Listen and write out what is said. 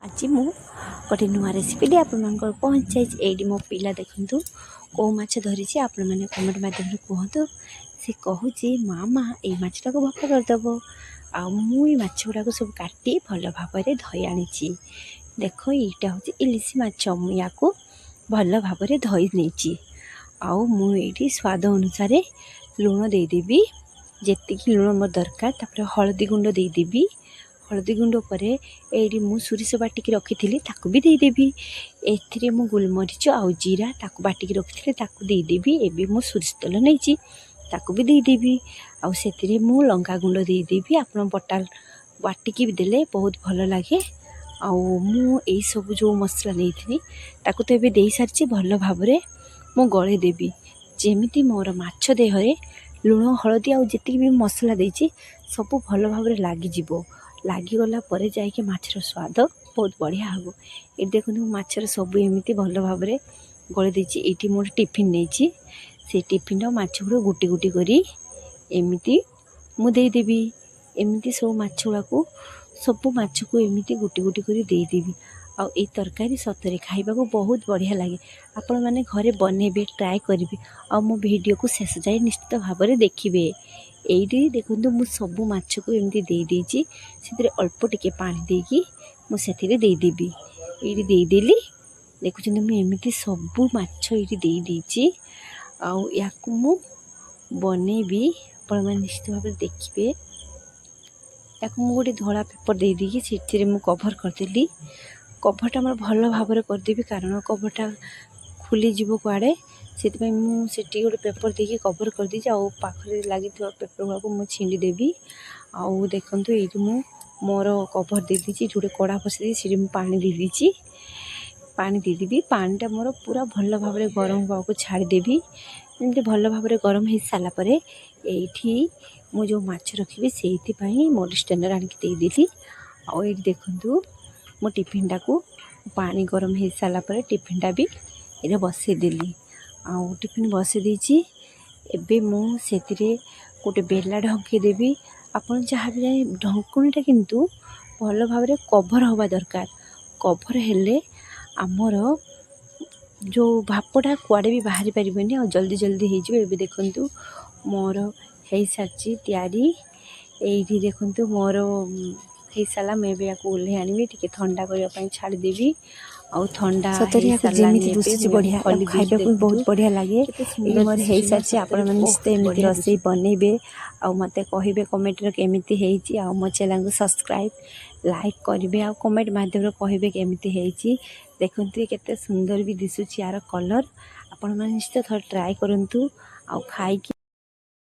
आज मु गोटे नुआ रेसिपी आप पहुँच जाए ये मो पिला देखूँ कौ माछ धरी आपण मैंने कमेंट मध्यम कहतु सी कहूँ मामा ये माछटा को भक्का करदेव आछ गुड़ा सब काटी भल भाव धोई आनी देख यहाँ हूँ इलिशी माछ या भल भाव धोई नहीं आईटी स्वाद अनुसार लुण देदेवी जी लुण मोर दरकार तापर हलदी गुंड देदेवी हलदी गुंड पर ये मु सोरिष बाटिकी रखी ताकू भी देदेवी ए गोलमरीच आउ जीरा ताकू बाटिकी रखी ताकू देदेवी एबे मु सोरिष तेल नहीं ताकू भी देदेवी आउ से मु लंका गुंड देदेवी आप बटा बाटिकी भी देले बहुत भल लगे आउ मु यही सब जो मसला नहीं ताकू तो ये दे सारी भल भाव मु गले देवी जेमिति मोर माछ देहरे लुण हलदी आउ जी भी मसला देछि सब भल भाव लगिज लगिगला जाकि माछर स्वाद बहुत बढ़िया हम ये देखो माछर सब एमती भल भाव गले देछि ये मोर टिफिन नहीं से टिफिन माछ गुड़ा गुटी गुटी करी एमती मु देदेवी एमती सब माछ गुड़ा सब माछ को एमती गुटी गुटी करी देदेवी आउ ये तरकारी सतरे खाइबा को बहुत बढ़िया लगे आपण मैंने घरे बनइबे ट्राए करेंगे आ मो वीडियो को शेष जाए निश्चित भाव में देखिए ये देखो मु सब माछ को एमती देदेछि से अल्प टिके पानी देकी मुझे देदेवी ये देदेली देखुं मुझे सब माछ ये देदेछि आउ या मु बनइबी आपण मैंने निश्चित भाव में देखिए या गोटे धला पेपर देदेकी से कभर करदेली कभरटा मोर भल भाव में करदेवी कारण कभरटा खुली जीव कुआड़े से गोटे पेपर देके कभर कर दीजिए आउ पाखे लगी पेपर गुड़ा को मुझे छिंडीदेवी आउ देखूँ ये मोर कभर दे दीजिए गोटे कड़ा बसई से पानी दे दीजिए पानी देदेवी पानीटा मोर पूरा भल भाव में गरम होगा छाड़देवी जमी भल भाव में गरम हो सारापर ये मु जो माछ रखी से मोर स्टैंडर आनिदेली आउ ये देखूँ मो टिफिनटा को पानी गरम हो सारापर टिफिनटा भी ये बसईदेली आउ टिफिन बसई देछि एबे मु सेतिरे गोटे बेला ढंकीदेवी आपन जहाँ भी जाए ढंकुणीटा किंतु भल भाव में कभर हवा दरकार कभर हेले आमर जो भापटा कुआड़े भी बाहरी पारिबनी और जल्दी जल्दी हो जाए देखु मोर हो सारी तैयारी ये देखु मोर हो सारा मुझे ओल्हे आनी टे ठंडा करने छाड़देवी आउ ठंडा बढ़िया खाइबा बहुत बढ़िया लगे ये मोर हो सारी आपण मैंने रोसे बनइबे आ मते कहिबे कमेंट रे केमिति हेची आ मो चैनल को सब्सक्राइब लाइक करिवे आ कमेंट माध्यम रे कहिबे केमिति हेची देखंतु केते सुंदर भी दिसुची यार कलर आपण मैंने निश्चित थोड़ा ट्राई करंतु आ खाई